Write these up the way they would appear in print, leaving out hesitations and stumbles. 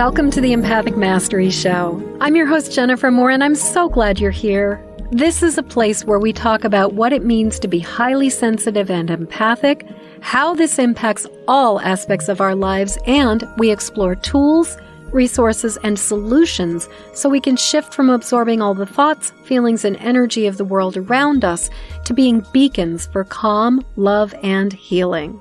Welcome to the Empathic Mastery Show. I'm your host, Jennifer Moore, and I'm so glad you're here. This is a place where we talk about what it means to be highly sensitive and empathic, how this impacts all aspects of our lives, and we explore tools, resources, and solutions so we can shift from absorbing all the thoughts, feelings, and energy of the world around us to being beacons for calm, love, and healing.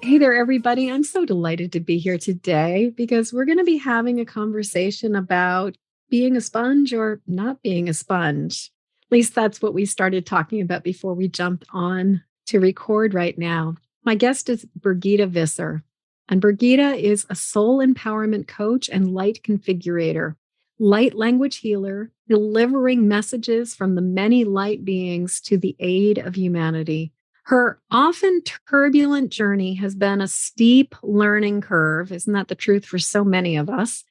Hey there, everybody. I'm so delighted to be here today because we're going to be having a conversation about being a sponge or not being a sponge. At least that's what we started talking about before we jumped on to record right now. My guest is Brigitta Visser, and Birgitta is a soul empowerment coach and light configurator, light language healer, delivering messages from the many light beings to the aid of humanity. Her often turbulent journey has been a steep learning curve. Isn't that the truth for so many of us?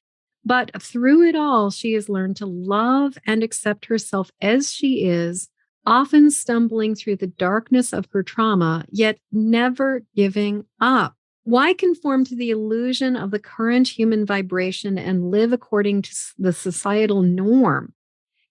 But through it all, she has learned to love and accept herself as she is, often stumbling through the darkness of her trauma, yet never giving up. Why conform to the illusion of the current human vibration and live according to the societal norm?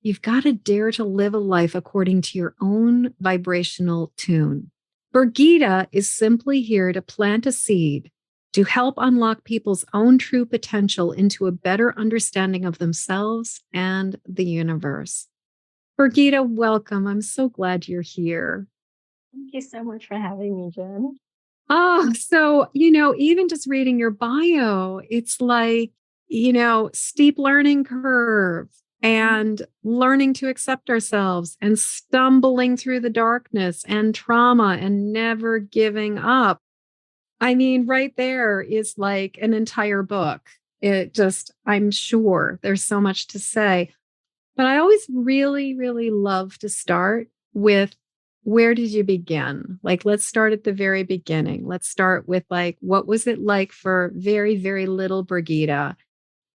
You've got to dare to live a life according to your own vibrational tune. Birgitta is simply here to plant a seed to help unlock people's own true potential into a better understanding of themselves and the universe. Birgitta, welcome. I'm so glad you're here. Thank you so much for having me, Jen. Oh, so, even just reading your bio, it's like, steep learning curve and learning to accept ourselves and stumbling through the darkness and trauma and never giving up. I mean, right there is like an entire book. I'm sure there's so much to say, but I always really, really love to start with, where did you begin? Like, let's start at the very beginning. Let's start with what was it like for very, very little Birgitta?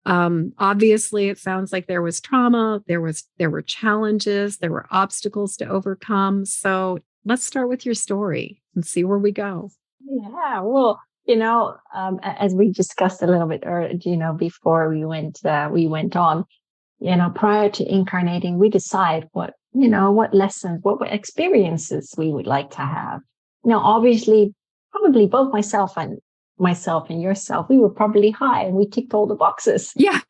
Obviously, it sounds like there was trauma, there were challenges, there were obstacles to overcome. So let's start with your story and see where we go. Yeah, well, as we discussed a little bit, before we went on, prior to incarnating, we decide what lessons, what experiences we would like to have. Obviously, probably both myself and yourself, we were probably high and we ticked all the boxes. Yeah.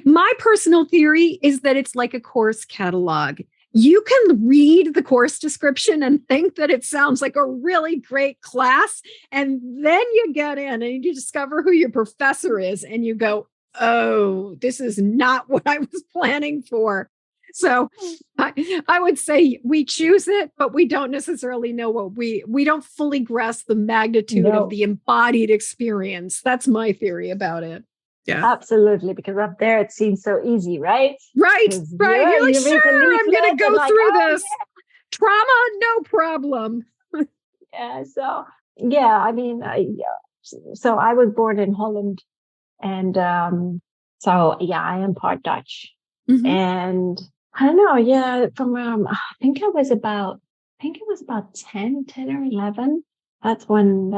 My personal theory is that it's like a course catalog. You can read the course description and think that it sounds like a really great class. And then you get in and you discover who your professor is and you go, oh, this is not what I was planning for. So I would say we choose it, but we don't necessarily know what we don't fully grasp the magnitude of the embodied experience. That's my theory about it. Yeah, absolutely. Because up there, it seems so easy, right? Right. You're like, sure, I'm going to go through this. Yeah. Trauma, no problem. Yeah. So, yeah, I mean, so I was born in Holland. And I am part Dutch. Mm-hmm. And I don't know, I think it was about 10 or 11. That's when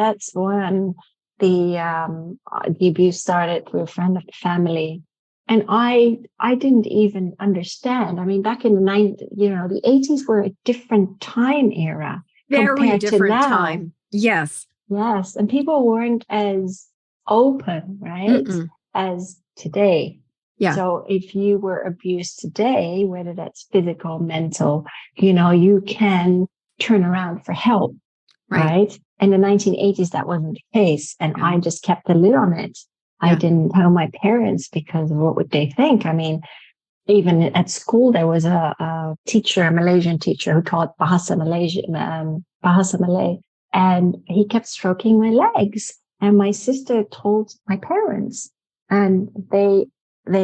the abuse started through a friend of the family. And I didn't even understand. I mean, back in the 90s, the 80s were a different time era. Very different time. Yes. Yes. And people weren't as open, right? Mm-mm. As today. Yeah. So if you were abused today, whether that's physical, mental, you can turn around for help. Right. In the 1980s, that wasn't the case. And I just kept a lid on it. Yeah. I didn't tell my parents because of what would they think? I mean, even at school, there was a teacher, a Malaysian teacher who taught Bahasa Malay, and he kept stroking my legs. And my sister told my parents, and they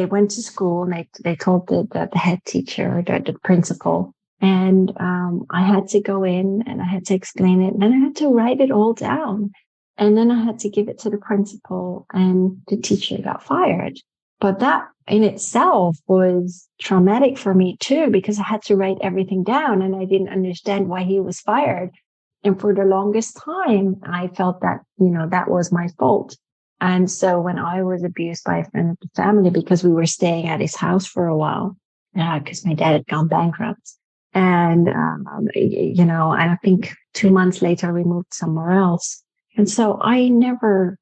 went to school and they told the head teacher, the principal, and I had to go in and I had to explain it, and then I had to write it all down, and then I had to give it to the principal, and the teacher got fired. But that in itself was traumatic for me too, because I had to write everything down and I didn't understand why he was fired. And for the longest time, I felt that, that was my fault. And so when I was abused by a friend of the family, because we were staying at his house for a while, because my dad had gone bankrupt. And, and I think 2 months later, we moved somewhere else. And so I never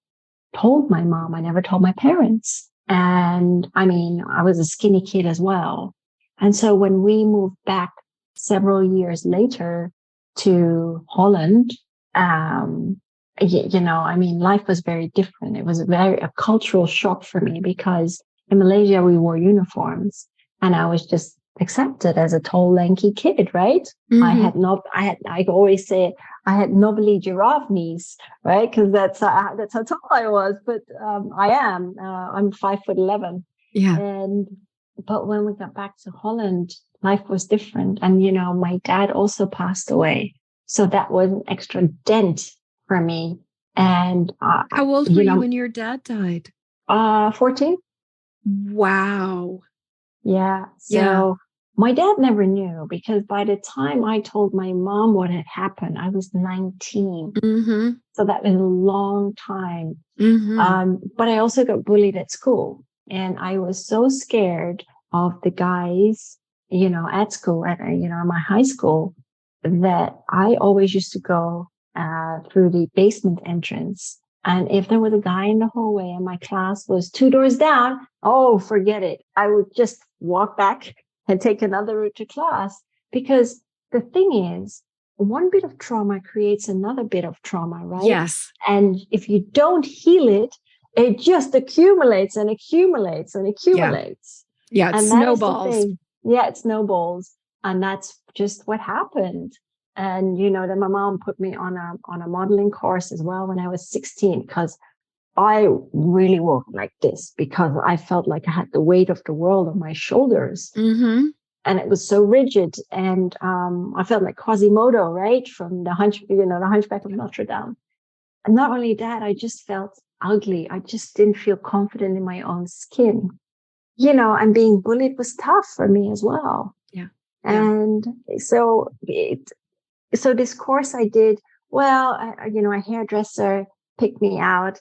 told my mom. I never told my parents. And I mean, I was a skinny kid as well. And so when we moved back several years later to Holland, life was very different. It was a cultural shock for me because in Malaysia, we wore uniforms and I was just accepted as a tall, lanky kid, right? I always say I had knobbly giraffe knees, right? Because that's how tall I was. But I'm 5'11". Yeah. But when we got back to Holland, life was different. And, my dad also passed away. So that was an extra dent for me. And how old were you when your dad died? 14. Wow. Yeah. So my dad never knew because by the time I told my mom what had happened, I was 19. Mm-hmm. So that was a long time. Mm-hmm. But I also got bullied at school. And I was so scared of the guys, at school, at my high school, that I always used to go through the basement entrance. And if there was a guy in the hallway and my class was 2 doors down, oh, forget it. I would just walk back and take another route to class. Because the thing is, one bit of trauma creates another bit of trauma, right? Yes. And if you don't heal it, it just accumulates and accumulates and accumulates. Yeah, it and snowballs. Yeah, it snowballs. And that's just what happened. And, then my mom put me on a modeling course as well when I was 16, because I really walked like this because I felt like I had the weight of the world on my shoulders. Mm-hmm. And it was so rigid. And I felt like Quasimodo, right? From the Hunchback of Notre Dame. And not only that, I just felt ugly. I just didn't feel confident in my own skin. And being bullied was tough for me as well. Yeah. And so this course I did, a hairdresser picked me out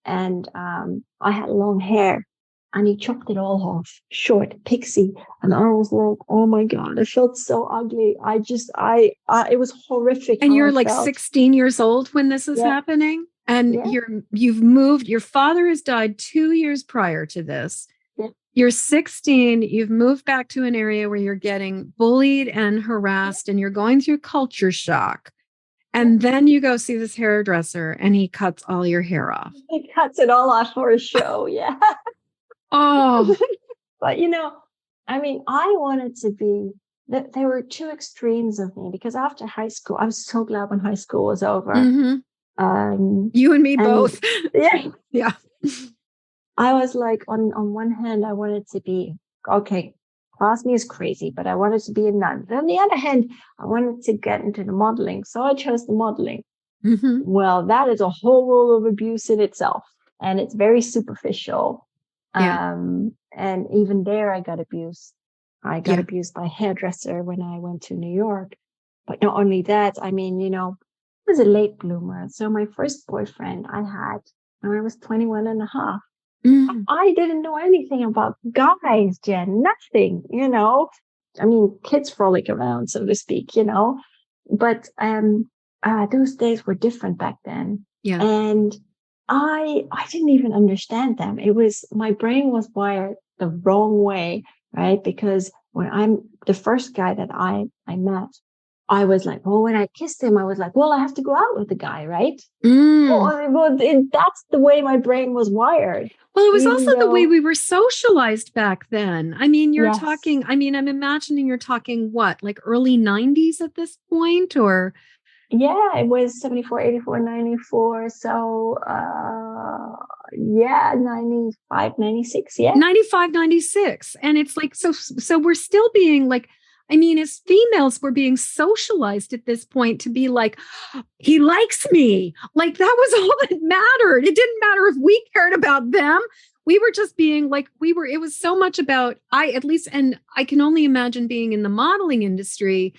and I had long hair and he chopped it all off, short, pixie. And I was like, oh my God, I felt so ugly. It was horrific. And you're like 16 years old when this is happening. And you've moved, your father has died 2 years prior to this. Yeah. You're 16, you've moved back to an area where you're getting bullied and harassed and you're going through culture shock. And then you go see this hairdresser and he cuts all your hair off. He cuts it all off for a show. Yeah. Oh. But, I wanted to be, there were two extremes of me because after high school, I was so glad when high school was over. Mm-hmm. You and me both. Yeah. Yeah. I was like, on one hand, I wanted to be, okay, class me is crazy, but I wanted to be a nun. But on the other hand, I wanted to get into the modeling. So I chose the modeling. Mm-hmm. Well, that is a whole world of abuse in itself. And it's very superficial. Yeah. And even there, I got abused. I got abused by a hairdresser when I went to New York. But not only that, I was a late bloomer. So my first boyfriend I had when I was 21 and a half. Mm. I didn't know anything about guys, Jen, nothing, kids frolic around, so to speak, but those days were different back then. Yeah. And I didn't even understand them. My brain was wired the wrong way, right? Because when I'm the first guy that I met, I was like, when I kissed him, I was like, I have to go out with the guy, right? That's the way my brain was wired. Well, it was also the way we were socialized back then. You're talking, I'm imagining you're talking what, like early 90s at this point, or? Yeah, it was 74, 84, 94. So, 95, 96. Yeah. 95, 96. And it's like, so we're still being like, as females, we're being socialized at this point to be like, he likes me. Like that was all that mattered. It didn't matter if we cared about them. We were just being like, it was so much about, and I can only imagine being in the modeling industry.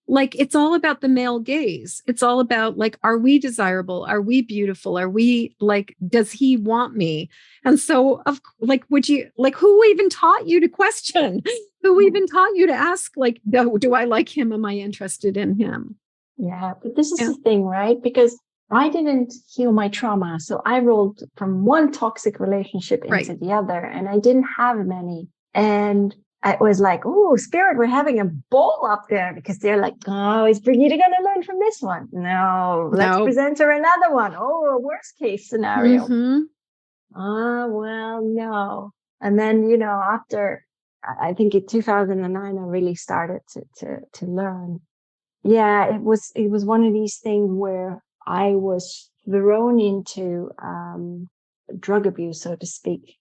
like, it's all about the male gaze. It's all about like, are we desirable? Are we beautiful? Are we like, does he want me? And so like, would you like, who even taught you to question? Who even taught you to ask, like, do I like him? Am I interested in him? Yeah, but this is the thing, right? Because I didn't heal my trauma. So I rolled from one toxic relationship into the other, and I didn't have many. And I was like, oh, spirit, we're having a ball up there, because they're like, oh, is Brigitta going to learn from this one? No, let's present her another one. Oh, a worst case scenario. Oh, well, no. And then, after, I think in 2009, I really started to learn. Yeah, it was one of these things where I was thrown into drug abuse, so to speak.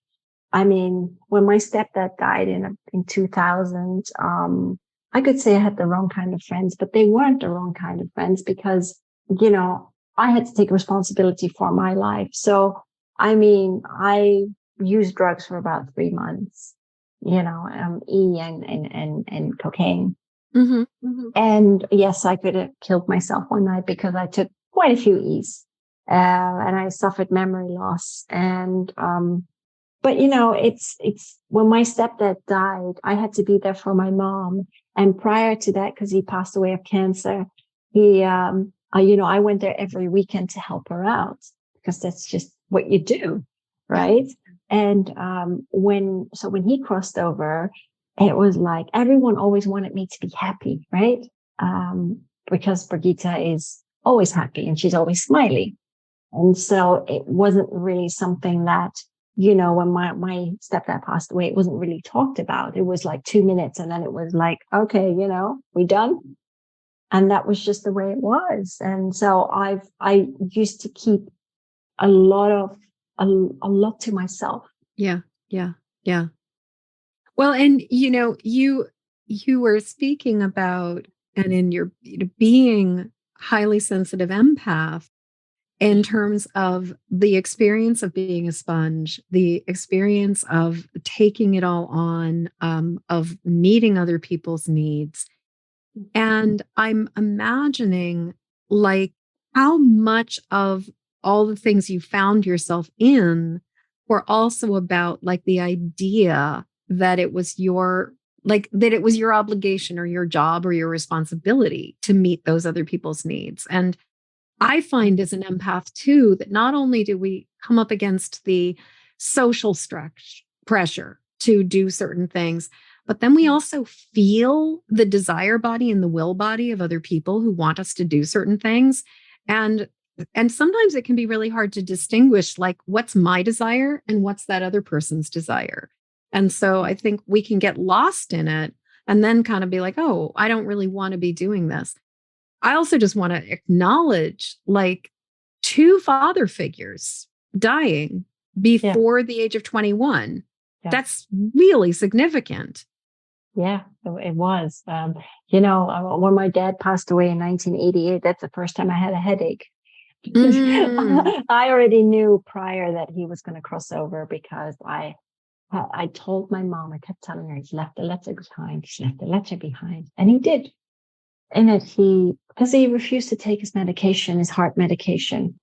I mean, when my stepdad died in 2000, I could say I had the wrong kind of friends, but they weren't the wrong kind of friends, because, I had to take responsibility for my life. So, I mean, I used drugs for about 3 months, E and cocaine. And yes, I could have killed myself one night because I took quite a few E's, and I suffered memory loss. And, but it's when my stepdad died, I had to be there for my mom. And prior to that, because he passed away of cancer, I went there every weekend to help her out, because that's just what you do. Right. And, when he crossed over, it was like everyone always wanted me to be happy. Right. Because Birgitta is always happy and she's always smiley. And so it wasn't really something that, when my stepdad passed away, it wasn't really talked about. It was like 2 minutes, and then it was like, okay, we done. And that was just the way it was. And so I used to keep a lot to myself. Yeah. Yeah. Yeah. Well, and you were speaking about, and in your being highly sensitive empath, in terms of the experience of being a sponge, the experience of taking it all on, of meeting other people's needs. And I'm imagining like how much of all the things you found yourself in were also about like the idea that it was your obligation or your job or your responsibility to meet those other people's needs. And I find as an empath too, that not only do we come up against the social pressure to do certain things, but then we also feel the desire body and the will body of other people who want us to do certain things. And sometimes it can be really hard to distinguish, like, what's my desire and what's that other person's desire. And so I think we can get lost in it and then kind of be like, oh, I don't really want to be doing this. I also just want to acknowledge like 2 father figures dying before the age of 21. Yeah. That's really significant. Yeah, it was. When my dad passed away in 1988, that's the first time I had a headache. I already knew prior that he was going to cross over, because I told my mom, I kept telling her, he's left a letter behind. He's left a letter behind. And he did. In it, because he refused to take his medication, his heart medication.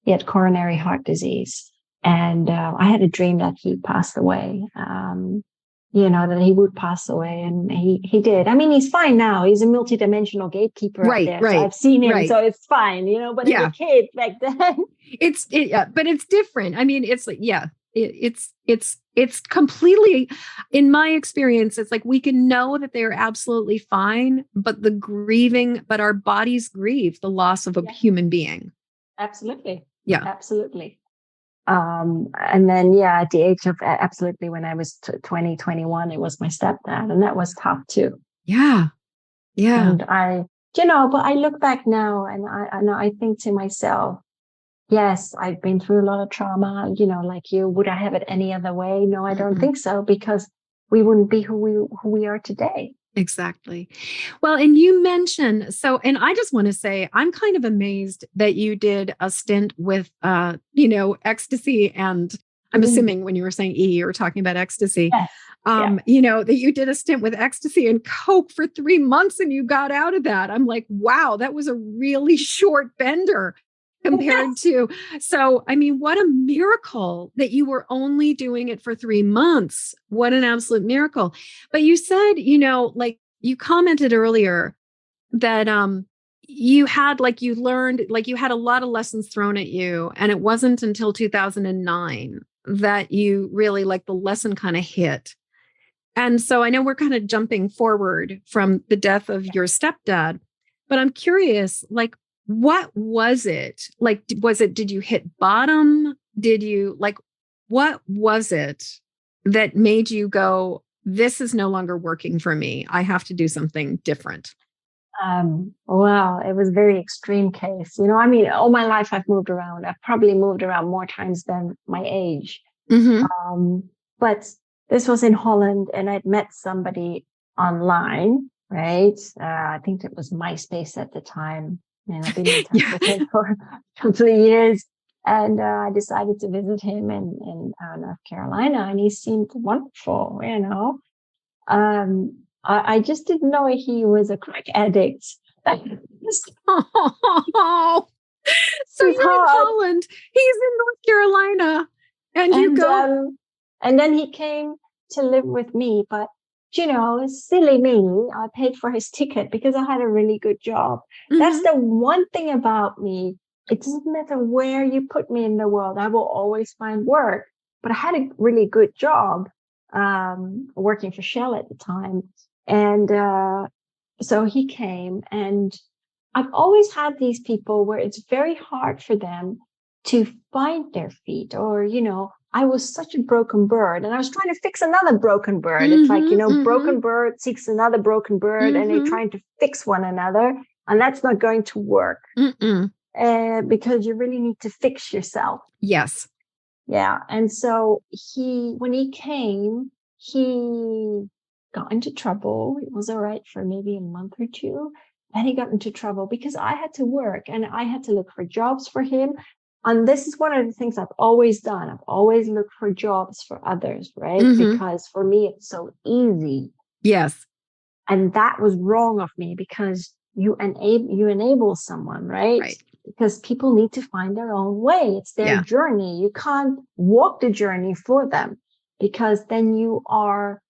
He had coronary heart disease. And I had a dream that he passed away, that he would pass away. And he did. I mean, he's fine now. He's a multidimensional gatekeeper out there. So I've seen him, so it's fine, but as a kid back then. But it's different. I mean, it's like, it's completely, in my experience, it's like we can know that they're absolutely fine, but our bodies grieve the loss of a human being. Absolutely. Yeah. Absolutely. And then, at the age of, absolutely, when I was 20, 21, it was my stepdad, and that was tough too. Yeah. Yeah. And but I look back now and I think to myself, yes, I've been through a lot of trauma, like you. Would I have it any other way? No, I don't think so, because we wouldn't be who we are today. Exactly. Well, and you mentioned, and I just want to say, I'm kind of amazed that you did a stint with, ecstasy and I'm assuming when you were saying E, you were talking about ecstasy. Yes. That you did a stint with ecstasy and coke for 3 months and you got out of that. I'm like, wow, that was a really short bender compared to. So, I mean, what a miracle that you were only doing it for 3 months. What an absolute miracle. But you said, like you commented earlier that, you had you learned, you had a lot of lessons thrown at you. And it wasn't until 2009 that you really the lesson kind of hit. And so I know we're kind of jumping forward from the death of your stepdad, but I'm curious, what was it? Did you hit bottom? Did you what was it that made you go, this is no longer working for me. I have to do something different. Well, it was a very extreme case. I mean, all my life I've moved around. I've probably moved around more times than my age. Mm-hmm. But this was in Holland and I'd met somebody online, right? I think it was MySpace at the time. And I've been in touch with him for a couple of years. And I decided to visit him in North Carolina, and he seemed wonderful, I just didn't know he was a crack addict. So you're in Holland, he's in North Carolina, and you go. And then he came to live with me, but silly me, I paid for his ticket because I had a really good job. Mm-hmm. That's the one thing about me. It doesn't matter where you put me in the world, I will always find work. But I had a really good job, working for Shell at the time. And so he came, and I've always had these people where it's very hard for them to find their feet, or, I was such a broken bird and I was trying to fix another broken bird. Mm-hmm, it's mm-hmm. Broken bird seeks another broken bird, mm-hmm. and they're trying to fix one another, and that's not going to work because you really need to fix yourself. Yes. Yeah. And so when he came, he got into trouble. It was all right for maybe a month or two. Then he got into trouble because I had to work and I had to look for jobs for him. And this is one of the things I've always done. I've always looked for jobs for others, right? Mm-hmm. Because for me, it's so easy. Yes. And that was wrong of me because you enable someone, right? Right. Because people need to find their own way. It's their journey. You can't walk the journey for them because then you are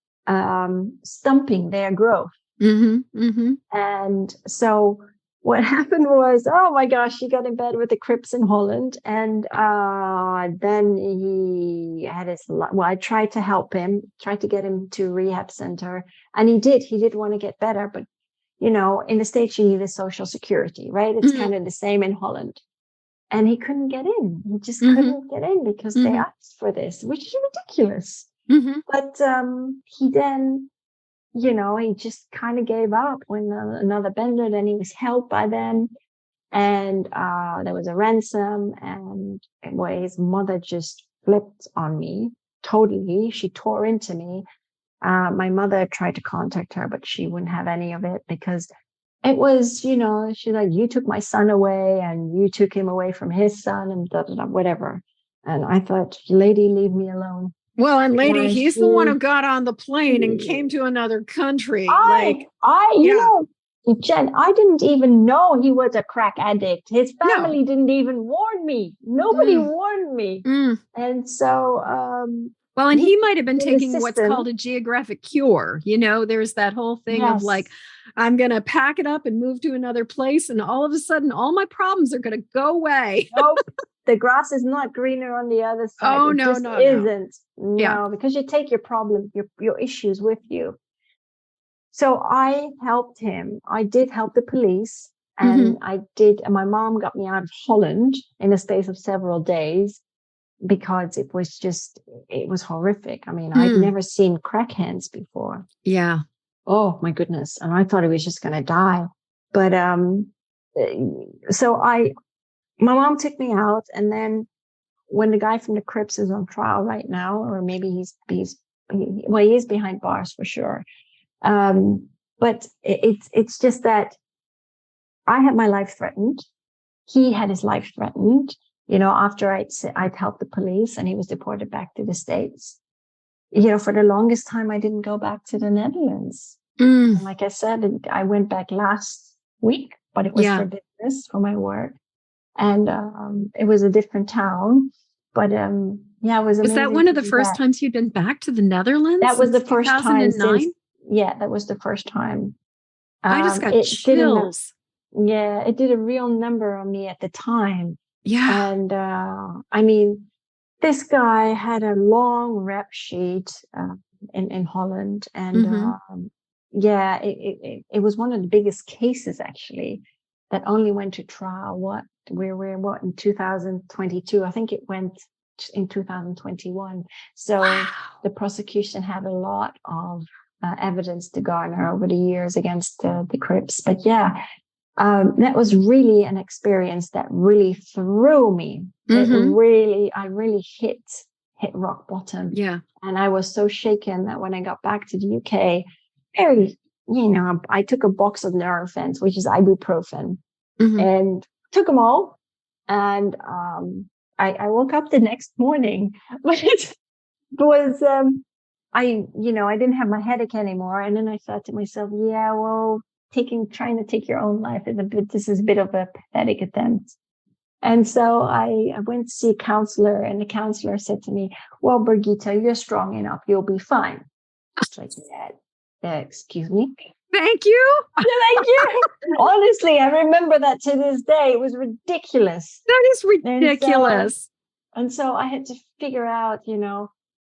stumping their growth. Mm-hmm. Mm-hmm. And so what happened was, oh my gosh, he got in bed with the Crips in Holland. And then he had I tried to help him, tried to get him to a rehab center. And he did want to get better. But, in the States, you need a social security, right? It's kind of the same in Holland. And he couldn't get in. He just couldn't get in because they asked for this, which is ridiculous. Mm-hmm. But he then, he just kind of gave up when another bender. Then he was helped by them. And there was a ransom. And his mother just flipped on me totally. She tore into me. My mother tried to contact her, but she wouldn't have any of it because it was, she's like, you took my son away and you took him away from his son and whatever. And I thought, lady, leave me alone. Well, and lady, he's the one who got on the plane and came to another country. Jen, I didn't even know he was a crack addict. His family didn't even warn me. Nobody warned me. And so, well, and he might have been taking what's called a geographic cure. There's that whole thing of I'm going to pack it up and move to another place. And all of a sudden, all my problems are going to go away. Nope. The grass is not greener on the other side. Oh, no, no. Isn't. No, because you take your problem, your issues with you. So I helped him. I did help the police. And my mom got me out of Holland in the space of several days because it was horrific. I mean, I'd never seen crack hands before. Yeah. Oh my goodness. And I thought he was just going to die. But, so my mom took me out, and then when the guy from the Crips is on trial right now, or maybe he is behind bars for sure. But it's just that I had my life threatened. He had his life threatened. after I'd helped the police and he was deported back to the States, for the longest time, I didn't go back to the Netherlands. And like I said, I went back last week, but it was for business, for my work. And it was a different town. But it was amazing. Was that one of the first times you'd been back to the Netherlands? That was the first time since, that was the first time. I just got chills. It did a real number on me at the time. Yeah. And this guy had a long rep sheet in Holland. And it was one of the biggest cases, actually, that only went to trial. We're in 2022. I think it went in 2021. So the prosecution had a lot of evidence to garner over the years against the Crips. But that was really an experience that really threw me. I really hit rock bottom. Yeah. And I was so shaken that when I got back to the UK, I took a box of Nurofen, which is ibuprofen, and took them all. And I woke up the next morning, but it was, I didn't have my headache anymore. And then I thought to myself, trying to take your own life this is a bit of a pathetic attempt. And so I went to see a counselor, and the counselor said to me, well, Birgitta, you're strong enough. You'll be fine. It's like, excuse me. Thank you. Thank you. Honestly, I remember that to this day. It was ridiculous. That is ridiculous. And so I had to figure out,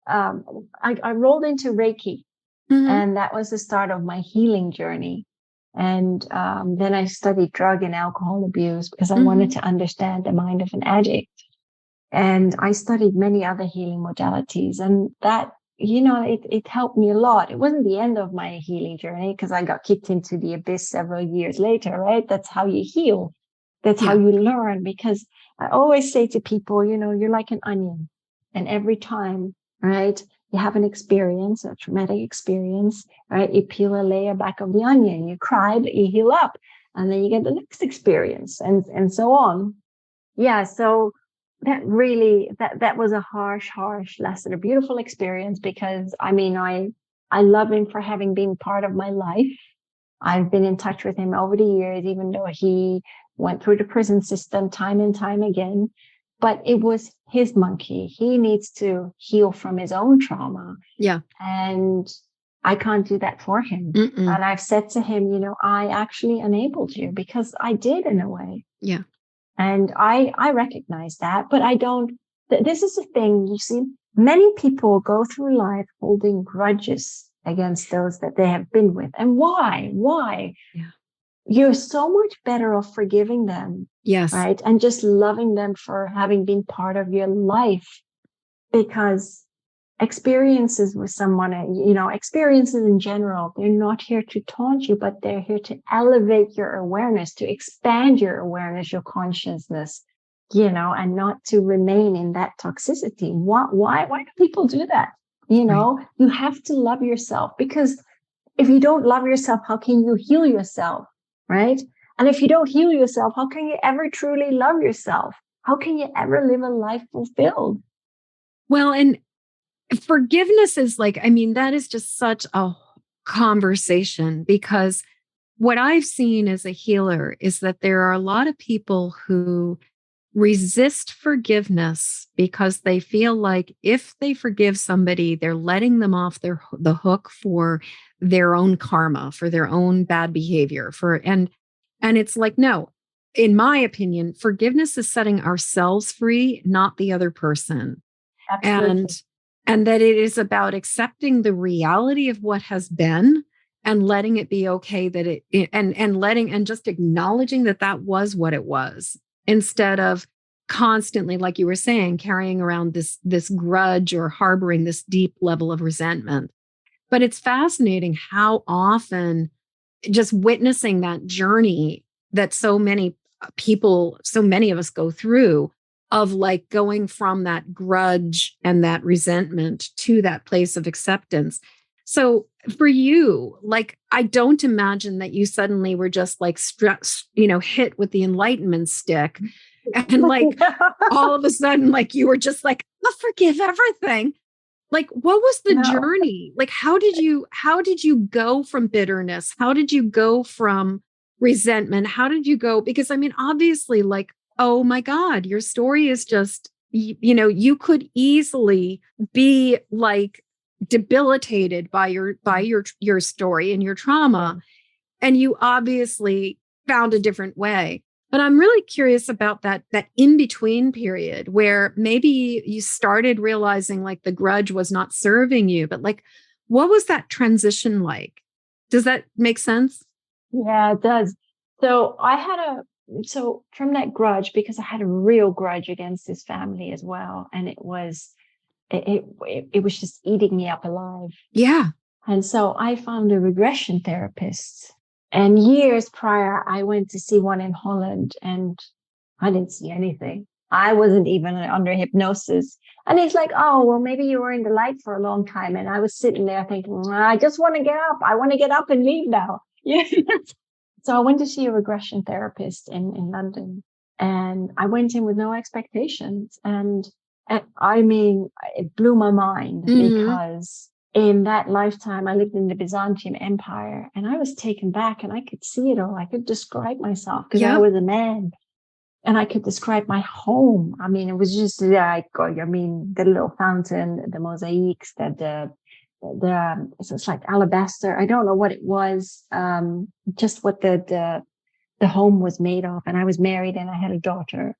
I rolled into Reiki, and that was the start of my healing journey. And then I studied drug and alcohol abuse because I wanted to understand the mind of an addict. And I studied many other healing modalities, and that, it helped me a lot. It wasn't the end of my healing journey because I got kicked into the abyss several years later, right? That's how you heal. That's how you learn. Because I always say to people, you're like an onion. And every time, right, you have an experience, a traumatic experience, right? You peel a layer back of the onion, you cry, but you heal up. And then you get the next experience and so on. Yeah. So that really, that was a harsh lesson, a beautiful experience, because I love him for having been part of my life. I've been in touch with him over the years, even though he went through the prison system time and time again. But it was his monkey. He needs to heal from his own trauma. Yeah. And I can't do that for him. And I've said to him, I actually enabled you because I did, in a way. Yeah. And I recognize that, but I don't. This is the thing, you see, many people go through life holding grudges against those that they have been with. And why? Yeah. You're so much better off forgiving them. Yes. Right. And just loving them for having been part of your life, because experiences with someone, experiences in general, they're not here to taunt you, but they're here to elevate your awareness, to expand your awareness, your consciousness, and not to remain in that toxicity. Why do people do that? Right. You have to love yourself, because if you don't love yourself, how can you heal yourself? Right. And if you don't heal yourself, how can you ever truly love yourself? How can you ever live a life fulfilled? Well, and forgiveness is that is just such a conversation, because what I've seen as a healer is that there are a lot of people who resist forgiveness because they feel like if they forgive somebody, they're letting them off the hook for their own karma, for their own bad behavior, and it's like, no, in my opinion, forgiveness is setting ourselves free, not the other person. Absolutely. And that it is about accepting the reality of what has been and letting it be okay and just acknowledging that was what it was, instead of constantly, like you were saying, carrying around this grudge or harboring this deep level of resentment. But it's fascinating how often just witnessing that journey that so many people, so many of us go through, of going from that grudge and that resentment to that place of acceptance. So for you, I don't imagine that you suddenly were just hit with the enlightenment stick. And like all of a sudden, like you were just like, I'll forgive everything. Like, what was the journey? Like, how did you go from bitterness? How did you go from resentment? How did you go? Because I mean, obviously, like, oh my God, your story is just, you could easily be like debilitated by your story and your trauma. And you obviously found a different way. But I'm really curious about that in-between period where maybe you started realizing like the grudge was not serving you, but like, what was that transition like? Does that make sense? Yeah, it does. So from that grudge, because I had a real grudge against this family as well. And it was just eating me up alive. Yeah. And so I found a regression therapist. And years prior, I went to see one in Holland and I didn't see anything. I wasn't even under hypnosis. And he's like, oh, well, maybe you were in the light for a long time. And I was sitting there thinking, I just want to get up. I want to get up and leave now. Yeah. So I went to see a regression therapist in London. And I went in with no expectations. And I mean, it blew my mind because in that lifetime, I lived in the Byzantine Empire and I was taken back and I could see it all. I could describe myself because I was a man and I could describe my home. I mean, it was just like, the little fountain, the mosaics, it's like alabaster. I don't know what it was. Just what the home was made of. And I was married and I had a daughter.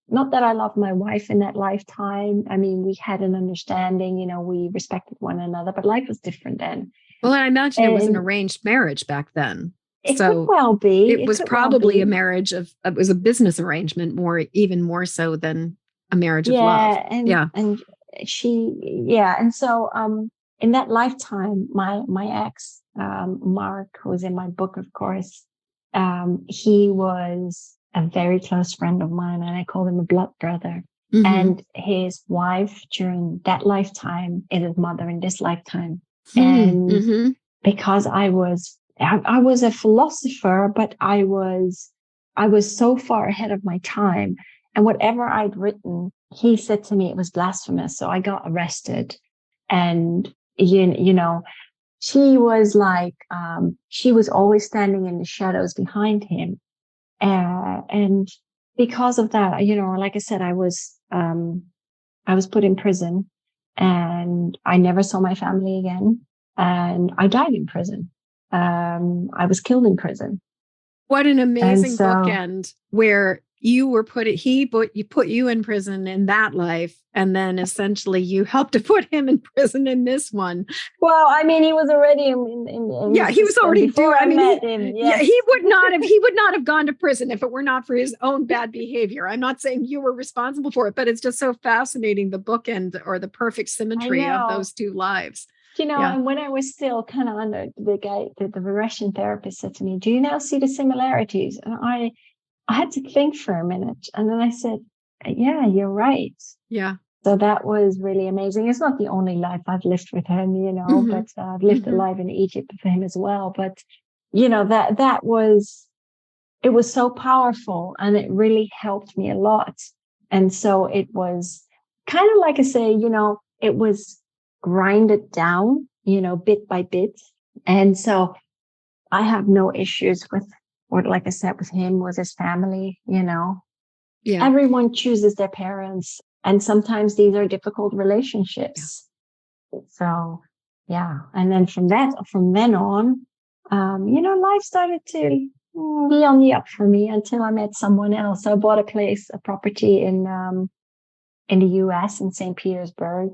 Not that I loved my wife in that lifetime. I mean, we had an understanding, we respected one another, but life was different then. Well, I imagine it was an arranged marriage back then. It could well be. It was probably a marriage it was a business arrangement even more so than a marriage of love. And so, in that lifetime, my ex, Mark, who was in my book, of course, he was a very close friend of mine, and I called him a blood brother. Mm-hmm. And his wife during that lifetime is his mother in this lifetime. And because I was a philosopher, but I was so far ahead of my time. And whatever I'd written, he said to me it was blasphemous. So I got arrested. And she was like, she was always standing in the shadows behind him. And because of that, like I said, I was put in prison and I never saw my family again. And I died in prison. I was killed in prison. What an amazing bookend where you were put you in prison in that life. And then essentially you helped to put him in prison in this one. Well, I mean, he was already in he was already due. I mean, yes. he would not have gone to prison if it were not for his own bad behavior. I'm not saying you were responsible for it, but it's just so fascinating, the bookend or the perfect symmetry of those two lives. And when I was still kind of under the regression therapist said to me, do you now see the similarities? And I had to think for a minute. And then I said, yeah, you're right. Yeah. So that was really amazing. It's not the only life I've lived with him, but I've lived a life in Egypt for him as well. But, it was so powerful and it really helped me a lot. And so it was kind of like I say, it was grinded down, bit by bit. And so I have no issues with what, like I said, with him, was his family, Yeah. Everyone chooses their parents. And sometimes these are difficult relationships. Yeah. So, yeah. And then from then on, life started to be on the up for me until I met someone else. So I bought a property in the US in St. Petersburg.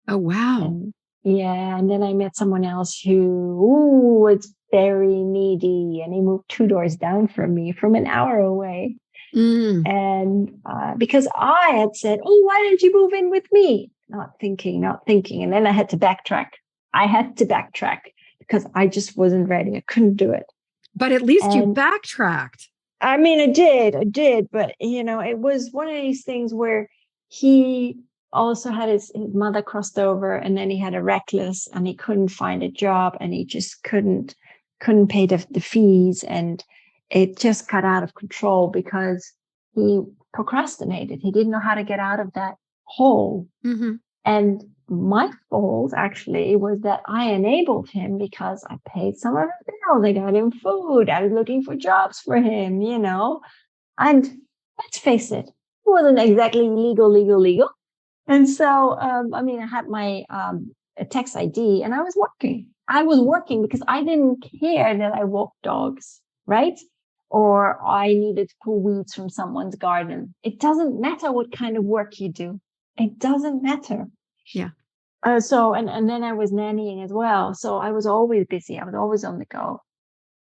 Oh, wow. And then I met someone else who was very needy, and he moved 2 doors down from me from an hour away. And because I had said, oh, why didn't you move in with me? Not thinking. And then I had to backtrack. Because I just wasn't ready. I couldn't do it. But at least you backtracked. I mean, I did. But, it was one of these things where he also had his mother crossed over, and then he had a reckless and he couldn't find a job and he just couldn't pay the fees. And it just got out of control because, he procrastinated. He didn't know how to get out of that hole. Mm-hmm. And my fault actually was that I enabled him because I paid some of his bills. I got him food. I was looking for jobs for him, and let's face it, it wasn't exactly legal. And so, I had my tax ID and I was working. I was working because I didn't care that I walked dogs, right? Or I needed to pull weeds from someone's garden. It doesn't matter what kind of work you do. It doesn't matter. Yeah. And then I was nannying as well. So I was always busy. I was always on the go.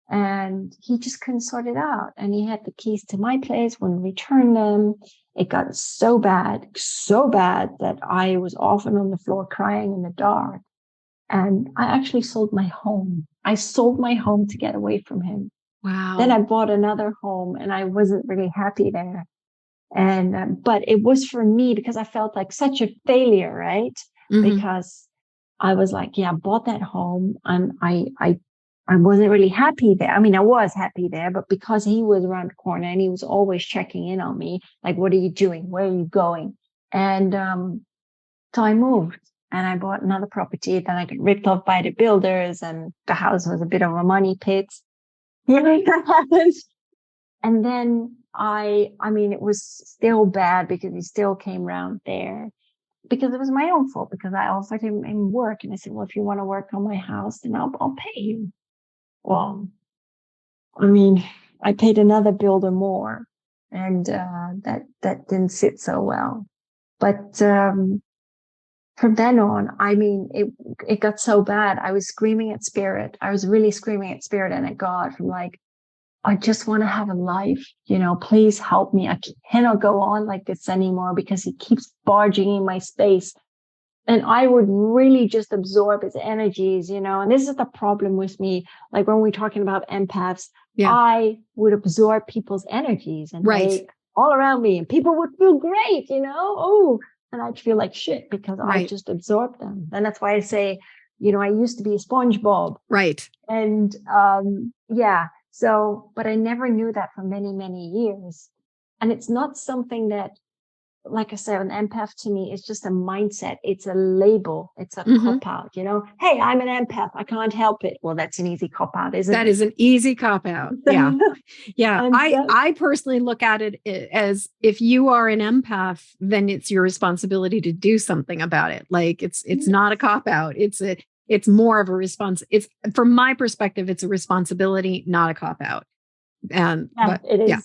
And he just couldn't sort it out. And he had the keys to my place, wouldn't return them. It got so bad that I was often on the floor crying in the dark. And I actually sold my home. I sold my home to get away from him. Wow. Then I bought another home and I wasn't really happy there. And, but it was for me because I felt like such a failure, right? Mm-hmm. Because I was like, yeah, I bought that home and I wasn't really happy there. I mean, I was happy there, but because he was around the corner and he was always checking in on me, like, what are you doing? Where are you going? And, so I moved and I bought another property. Then I got ripped off by the builders and the house was a bit of a money pit. That happened. And then it was still bad because he still came around there because it was my own fault because I offered him work. And I said, well, if you want to work on my house, then I'll pay you. Well, I paid another builder more and that didn't sit so well. But from then on, it got so bad. I was screaming at spirit. I was really screaming at spirit and at God from like, I just want to have a life, please help me. I cannot go on like this anymore because he keeps barging in my space. And I would really just absorb his energies, and this is the problem with me. Like when we're talking about empaths, I would absorb people's energies and they all around me and people would feel great, and I'd feel like shit because I just absorbed them. And that's why I say, I used to be a SpongeBob. Right. And, so, but I never knew that for many, many years. And it's not something that, like I said, an empath to me is just a mindset. It's a label. It's a cop out, Hey, I'm an empath. I can't help it. Well, that's an easy cop out, isn't it? That is an easy cop out. Yeah. Yeah. I personally look at it as if you are an empath, then it's your responsibility to do something about it. Like it's not a cop out. It's more of a response. It's from my perspective, it's a responsibility, not a cop out. And it is. Yeah.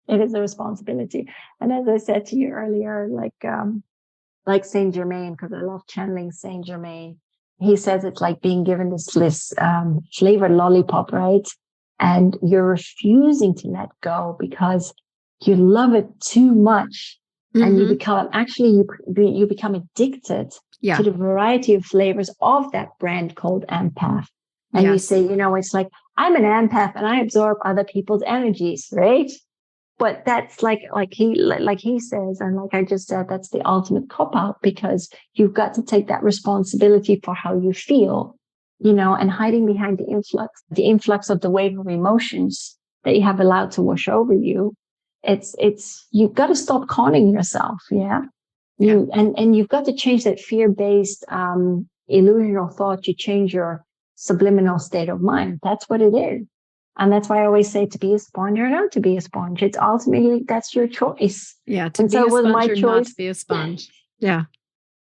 It is a responsibility. And as I said to you earlier, like Saint Germain, because I love channeling Saint Germain, he says it's like being given this flavored lollipop, right? And you're refusing to let go because you love it too much. And you become you become addicted to the variety of flavors of that brand called empath. And you say, it's like, I'm an empath and I absorb other people's energies, right? But that's like he says, and like I just said, that's the ultimate cop out because you've got to take that responsibility for how you feel, and hiding behind the influx of the wave of emotions that you have allowed to wash over you. You've got to stop conning yourself. Yeah. And you've got to change that fear-based, illusional thought. You change your subliminal state of mind. That's what it is. And that's why I always say to be a sponge or not to be a sponge. It's ultimately, that's your choice. Yeah. To be a sponge or not to be a sponge. Yeah.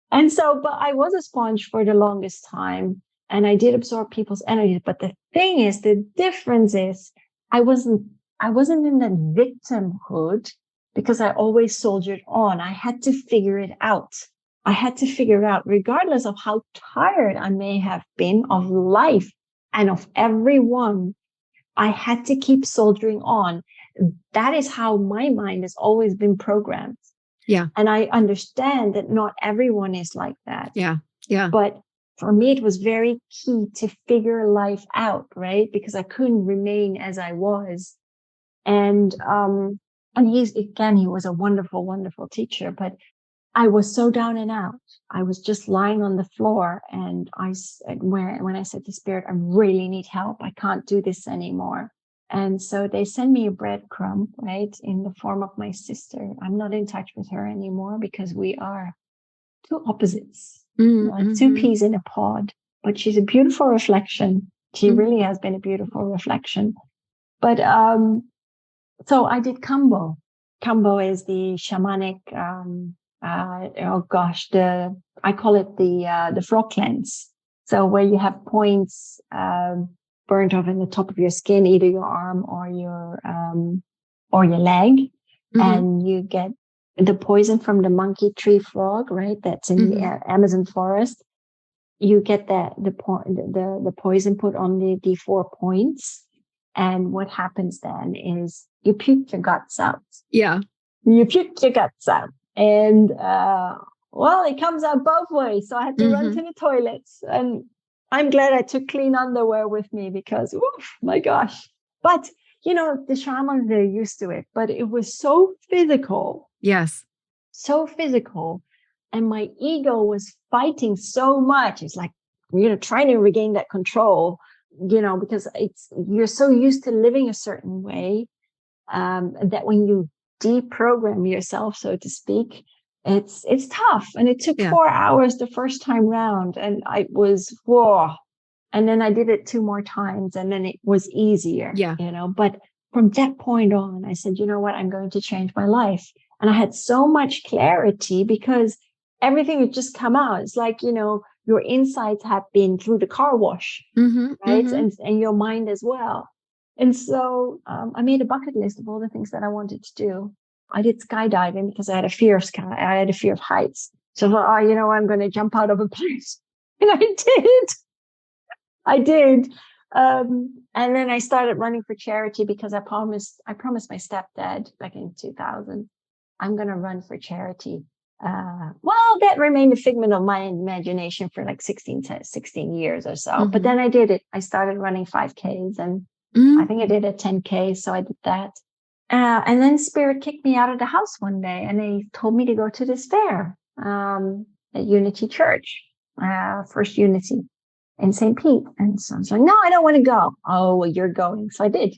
And so, but I was a sponge for the longest time and I did absorb people's energies. But the thing is, the difference is I wasn't in that victimhood because I always soldiered on. I had to figure it out. Regardless of how tired I may have been of life and of everyone. I had to keep soldiering on. That is how my mind has always been programmed. Yeah. And I understand that not everyone is like that. Yeah. Yeah. But for me, it was very key to figure life out, right? Because I couldn't remain as I was. And he was a wonderful, wonderful teacher, but I was so down and out. I was just lying on the floor. And when I said to Spirit, I really need help. I can't do this anymore. And so they send me a breadcrumb, right, in the form of my sister. I'm not in touch with her anymore because we are two opposites, two peas in a pod. But she's a beautiful reflection. She really has been a beautiful reflection. But so I did Kambo. Kambo is the shamanic. I call it the frog cleanse. So where you have points burnt off in the top of your skin, either your arm or your leg, and you get the poison from the monkey tree frog, right? That's in the Amazon forest. You get the poison put on the 4 points. And what happens then is you puke your guts out. Yeah. You puke your guts out. And, it comes out both ways. So I had to run to the toilets. And I'm glad I took clean underwear with me because, my gosh. But, the shamans, they're used to it. But it was so physical. Yes. So physical. And my ego was fighting so much. It's like, trying to regain that control. Because you're so used to living a certain way, that when you deprogram yourself, so to speak, it's tough. And it took 4 hours the first time round. And I was, whoa. And then I did it 2 more times and then it was easier, but from that point on, I said, you know what, I'm going to change my life. And I had so much clarity because everything had just come out. It's like, your insides have been through the car wash, right? And your mind as well. And so I made a bucket list of all the things that I wanted to do. I did skydiving because I had a fear of I had a fear of heights. So I thought, I'm going to jump out of a plane. And I did. And then I started running for charity because I promised my stepdad back in 2000, I'm going to run for charity. That remained a figment of my imagination for like 16 years or so. But then I did it. I started running 5Ks and I think I did a 10K. So I did that. And then Spirit kicked me out of the house one day and they told me to go to this fair at Unity Church, First Unity in St. Pete. And so I was like, no, I don't want to go. Oh, well, you're going. So I did.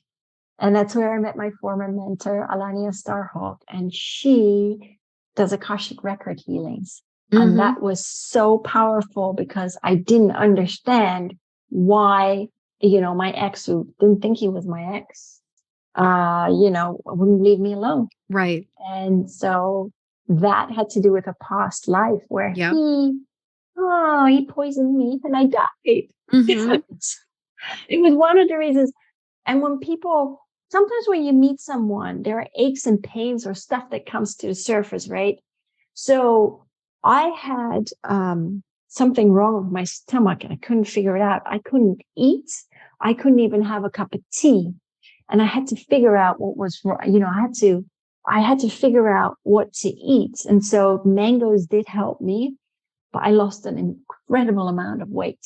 And that's where I met my former mentor, Alana Starhawk. And she does Akashic record healings. And that was so powerful because I didn't understand why, my ex, who didn't think he was my ex, wouldn't leave me alone. Right. And so that had to do with a past life where he poisoned me and I died. It was one of the reasons. And sometimes when you meet someone, there are aches and pains or stuff that comes to the surface, right? So I had something wrong with my stomach and I couldn't figure it out. I couldn't eat. I couldn't even have a cup of tea. And I had to figure out what was wrong. I had to figure out what to eat. And so mangoes did help me, but I lost an incredible amount of weight.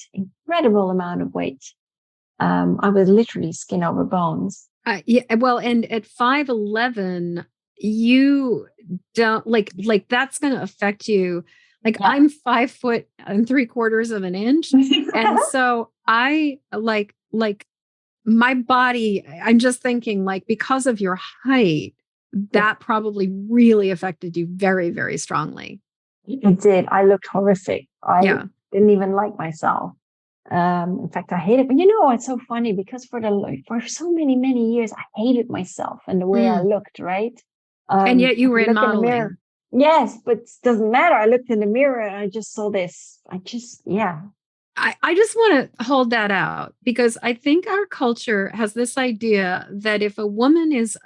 I was literally skin over bones. And at 5'11", you don't like that's going to affect you. I'm 5'3/4 inches. And so I like my body, I'm just thinking because of your height, that probably really affected you very, very strongly. It did. I looked horrific. I didn't even like myself. In fact, I hated, but it's so funny because for so many, many years, I hated myself and the way I looked, right? And yet you were in modeling. In the mirror. Yes, but it doesn't matter. I looked in the mirror and I just saw this. I just want to hold that out because I think our culture has this idea that if a woman is,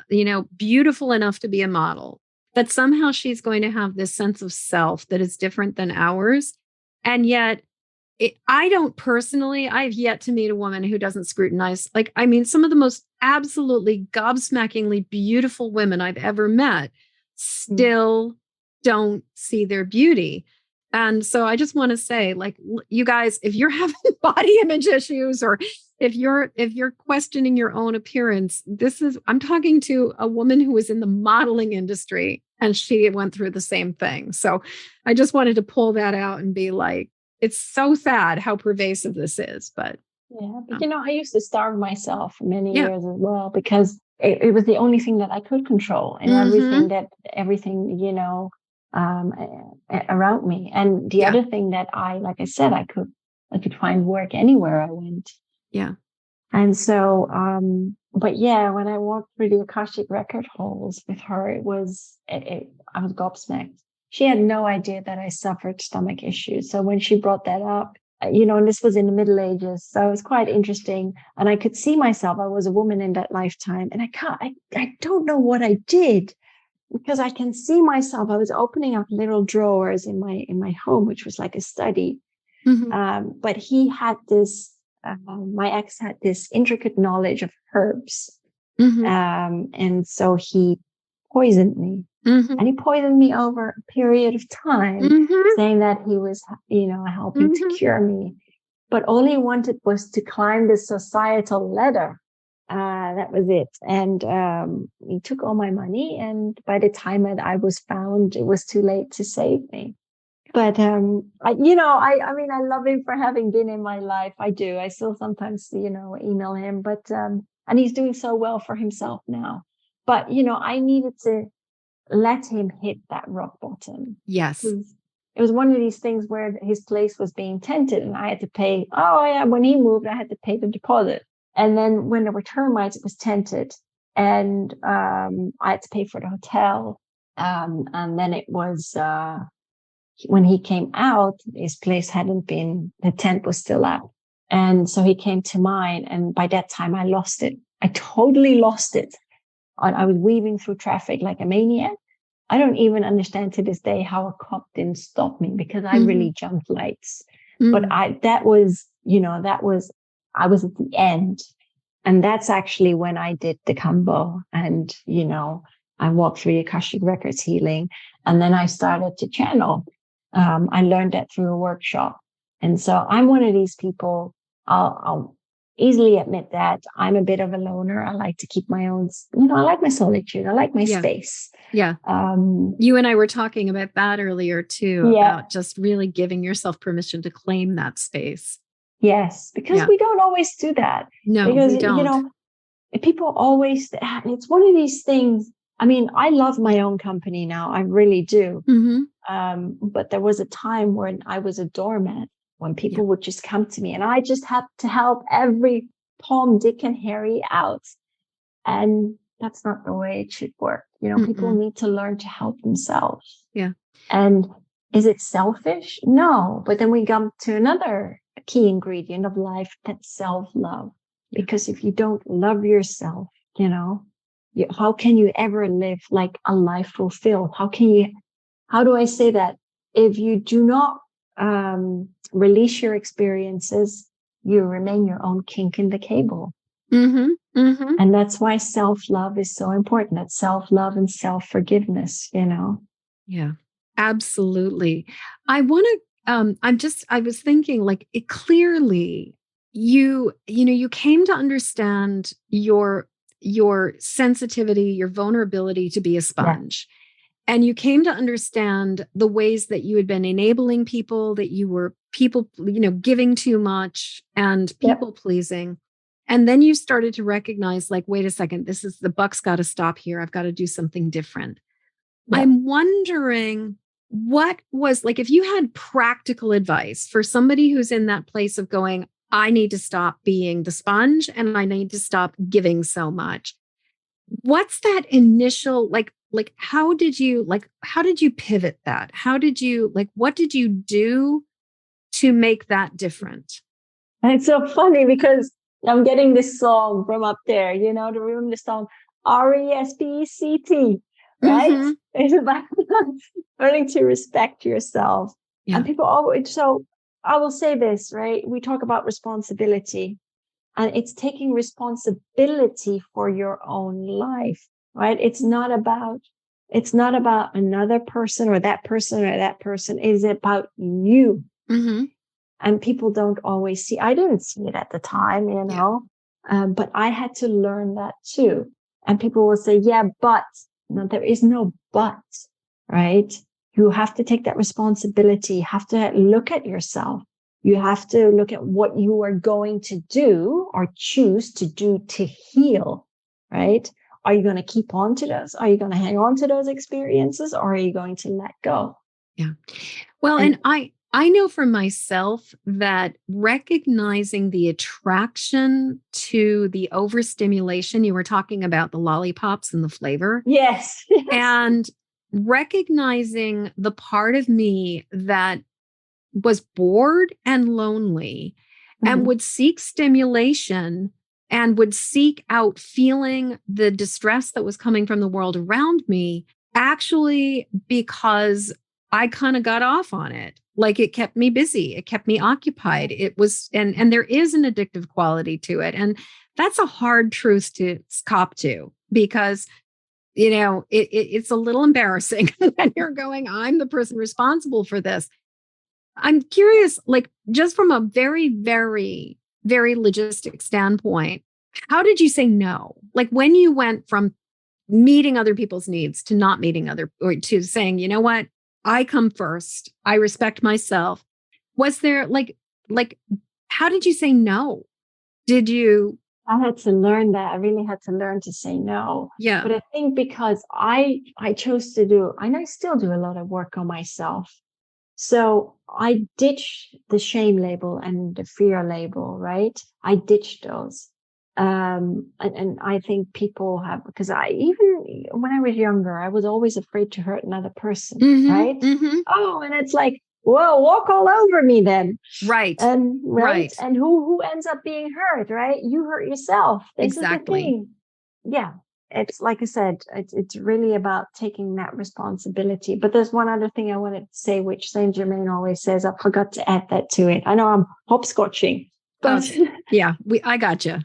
beautiful enough to be a model, that somehow she's going to have this sense of self that is different than ours. And yet I've yet to meet a woman who doesn't scrutinize. Some of the most absolutely gobsmackingly beautiful women I've ever met still don't see their beauty. And so I just want to say, you guys, if you're having body image issues or if you're questioning your own appearance, I'm talking to a woman who was in the modeling industry and she went through the same thing. So I just wanted to pull that out and be like, it's so sad how pervasive this is, but Yeah. But I used to starve myself for many Yeah. years as well, because it was the only thing that I could control, and everything, around me. And the Yeah. other thing that like I said, I could find work anywhere I went. Yeah. And so, but yeah, when I walked through the Akashic record halls with her, I was gobsmacked. She had no idea that I suffered stomach issues. So when she brought that up, and this was in the Middle Ages, so it was quite interesting. And I could see myself, I was a woman in that lifetime, and I don't know what I did, because I can see myself. I was opening up little drawers in my home, which was like a study. But he had this, my ex had this intricate knowledge of herbs. And so he poisoned me. And he poisoned me over a period of time, saying that he was, helping to cure me. But all he wanted was to climb the societal ladder. That was it. And he took all my money. And by the time that I was found, it was too late to save me. But I mean, I love him for having been in my life. I do. I still sometimes, email him. But and he's doing so well for himself now. But I needed to let him hit that rock bottom. Yes. It was one of these things where his place was being tented, and I had to pay. Oh yeah, when he moved, I had to pay the deposit. And then when there were termites, it was tented, and I had to pay for the hotel. And then it was when he came out, his place hadn't been. The tent was still out, and so he came to mine. And by that time, I lost it. I totally lost it. I was weaving through traffic like a maniac. I don't even understand to this day how a cop didn't stop me, because I really jumped lights. But I was at the end. And that's actually when I did the combo, and, I walked through Akashic Records healing, and then I started to channel. I learned that through a workshop. And so I'm one of these people, I'll easily admit that I'm a bit of a loner. I like to keep my own, I like my solitude. I like my space. Yeah. You and I were talking about that earlier too, about just really giving yourself permission to claim that space. Yes, because we don't always do that. No, because, we don't. People always, it's one of these things. I mean, I love my own company now. I really do. But there was a time when I was a doormat, when people would just come to me, and I just had to help every Tom, Dick, and Harry out. And that's not the way it should work. People need to learn to help themselves. Yeah. And is it selfish? No. But then we come to another key ingredient of life, that's self-love. Because if you don't love yourself, how can you ever live like a life fulfilled? How do I say that? If you do not release your experiences, you remain your own kink in the cable. And that's why self-love is so important. That's self-love and self-forgiveness, Yeah, absolutely. I want to, I was thinking, like, it clearly you came to understand your sensitivity, your vulnerability to be a sponge. And you came to understand the ways that you had been enabling people, that you were giving too much and people pleasing. And then you started to recognize, like, wait a second, the buck's got to stop here. I've got to do something different. Yeah. I'm wondering what was, like, if you had practical advice for somebody who's in that place of going, I need to stop being the sponge and I need to stop giving so much. What's that initial, how did you pivot that? What did you do to make that different? And it's so funny because I'm getting this song from up there, to remember the song RESPECT, right? It's about learning to respect yourself. Yeah. And people always, so I will say this, right? We talk about responsibility, and it's taking responsibility for your own life, right? It's not about another person or that person or that person. It's about you. And people don't always see. I didn't see it at the time, but I had to learn that too. And people will say, yeah, but no, there is no but, right? You have to take that responsibility. You have to look at yourself. You have to look at what you are going to do or choose to do to heal, right? Are you going to keep on to those? Are you going to hang on to those experiences, or are you going to let go? Yeah. Well, and I know for myself that recognizing the attraction to the overstimulation, you were talking about the lollipops and the flavor. Yes. And recognizing the part of me that was bored and lonely and would seek stimulation and would seek out feeling the distress that was coming from the world around me, actually, because I kind of got off on it. Like, it kept me busy. It kept me occupied. It was, and there is an addictive quality to it. And that's a hard truth to cop to, because it's a little embarrassing when you're going, I'm the person responsible for this. I'm curious, like, just from a very, very, very logistic standpoint, how did you say no? Like, when you went from meeting other people's needs to not meeting or to saying, you know what, I come first, I respect myself. Was there like, how did you say no? Did you? I had to learn that. I really had to learn to say no. Yeah. But I think because I chose to do, and I still do a lot of work on myself. So I ditched the shame label and the fear label, right? I ditched those. And I think people have, because even when I was younger, I was always afraid to hurt another person, right? Oh, and it's like, whoa, walk all over me then. Right. And right. And who ends up being hurt, right? You hurt yourself. This exactly. Is the thing. Yeah. It's like I said, it's really about taking that responsibility. But there's one other thing I wanted to say, which Saint Germain always says. I forgot to add that to it. I know I'm hopscotching, but yeah, I got you.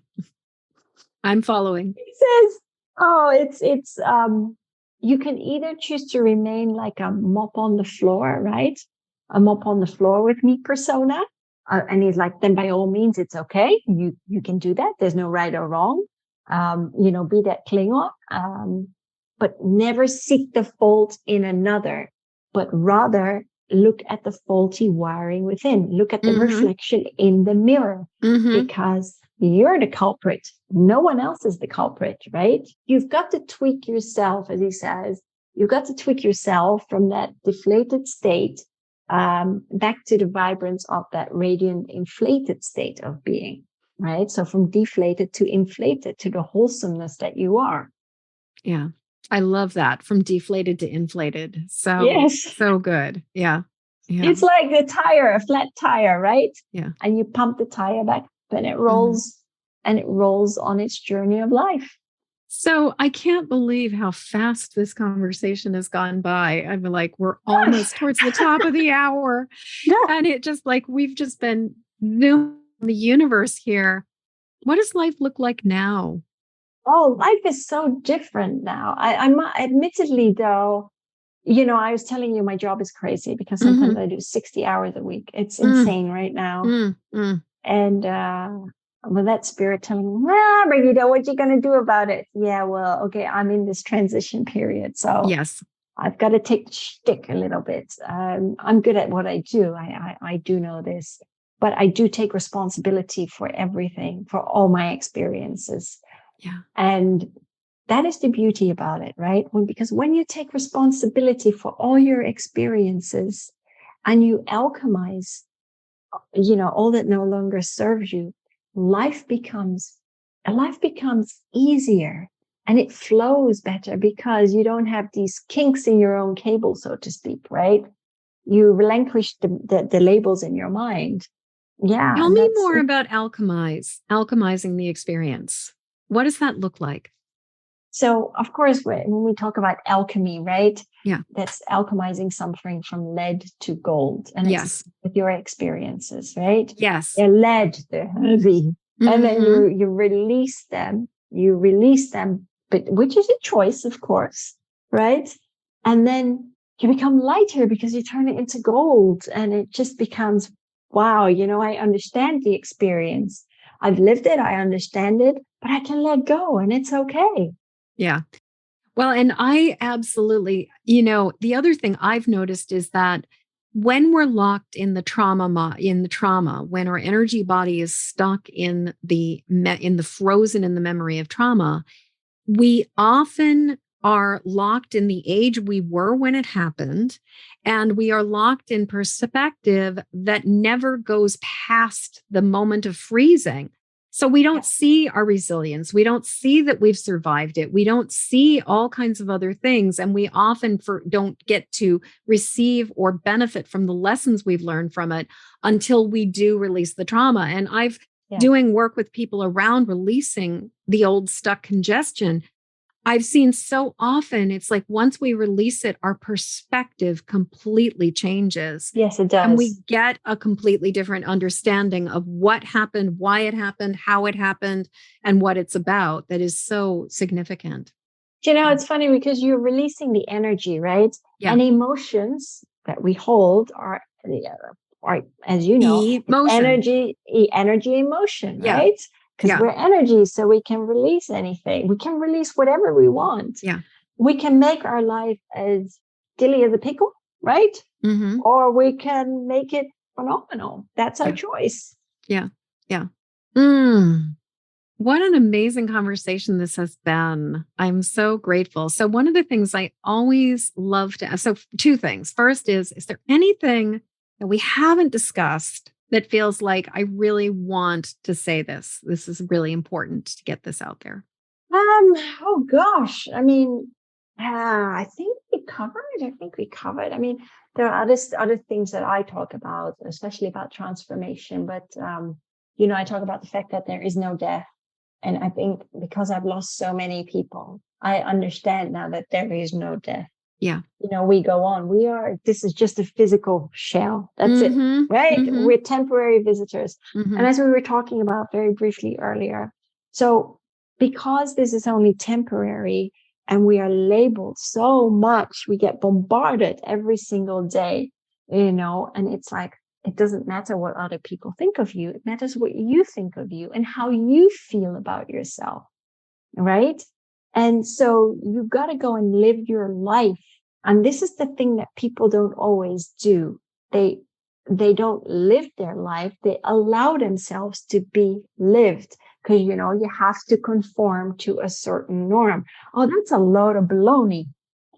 I'm following. He says, it's you can either choose to remain like a mop on the floor, right? A mop on the floor with me persona. And he's like, then by all means, it's okay. You can do that. There's no right or wrong. Be that Klingon, but never seek the fault in another, but rather look at the faulty wiring within. Look at the reflection in the mirror, because you're the culprit. No one else is the culprit, right? You've got to tweak yourself, as he says. You've got to tweak yourself from that deflated state back to the vibrance of that radiant, inflated state of being. Right. So from deflated to inflated to the wholesomeness that you are. Yeah. I love that. From deflated to inflated. So, yes. So good. Yeah. It's like a flat tire, right? Yeah. And you pump the tire back, then it rolls and it rolls on its journey of life. So I can't believe how fast this conversation has gone by. I'm like, we're almost towards the top of the hour. Yeah. And it just like, we've just been zooming the universe here. What does life look like now? Oh, life is so different now. I'm admittedly, though, I was telling you my job is crazy because sometimes I do 60 hours a week. It's insane right now. And that spirit telling me, Brigitta, what you going to do about it? Yeah, well, okay, I'm in this transition period. So yes, I've got to take the shtick a little bit. I'm good at what I do. I do know this. But I do take responsibility for everything, for all my experiences. Yeah. And that is the beauty about it, right? Because when you take responsibility for all your experiences and you alchemize, all that no longer serves you, life becomes easier and it flows better because you don't have these kinks in your own cable, so to speak, right? You relinquish the labels in your mind. Yeah. Tell me more about alchemizing the experience. What does that look like? So, of course, when we talk about alchemy, right? Yeah. That's alchemizing something from lead to gold. And it's with your experiences, right? Yes. They're lead, they're heavy. And then you release them. But which is a choice, of course, right? And then you become lighter because you turn it into gold and it just becomes, wow, I understand the experience. I've lived it. I understand it, but I can let go and it's okay. Yeah. Well, and I absolutely, the other thing I've noticed is that when we're locked in the trauma, when our energy body is stuck in the frozen in the memory of trauma, we often are locked in the age we were when it happened, and we are locked in perspective that never goes past the moment of freezing. So we don't see our resilience. We don't see that we've survived it. We don't see all kinds of other things. And we often don't get to receive or benefit from the lessons we've learned from it until we do release the trauma. And I've doing work with people around releasing the old stuck congestion. I've seen so often, it's like once we release it, our perspective completely changes. Yes, it does. And we get a completely different understanding of what happened, why it happened, how it happened, and what it's about. That is so significant. It's funny because you're releasing the energy, right? Yeah. And emotions that we hold are as you know, energy, emotion, right? Because we're energy, so we can release anything. We can release whatever we want. Yeah. We can make our life as dilly as a pickle, right? Mm-hmm. Or we can make it phenomenal. That's our choice. Yeah. Yeah. What an amazing conversation this has been. I'm so grateful. So one of the things I always love to ask, so two things. First is there anything that we haven't discussed that feels like I really want to say this? This is really important to get this out there. Oh gosh. I mean, I think we covered. I mean, there are other things that I talk about, especially about transformation. But I talk about the fact that there is no death. And I think because I've lost so many people, I understand now that there is no death. Yeah. We go on. This is just a physical shell. That's it, right? Mm-hmm. We're temporary visitors. Mm-hmm. And as we were talking about very briefly earlier, so because this is only temporary and we are labeled so much, we get bombarded every single day, and it's like, it doesn't matter what other people think of you. It matters what you think of you and how you feel about yourself, right? And so you got to go and live your life. And this is the thing that people don't always do. They don't live their life. They allow themselves to be lived because, you have to conform to a certain norm. Oh, that's a load of baloney.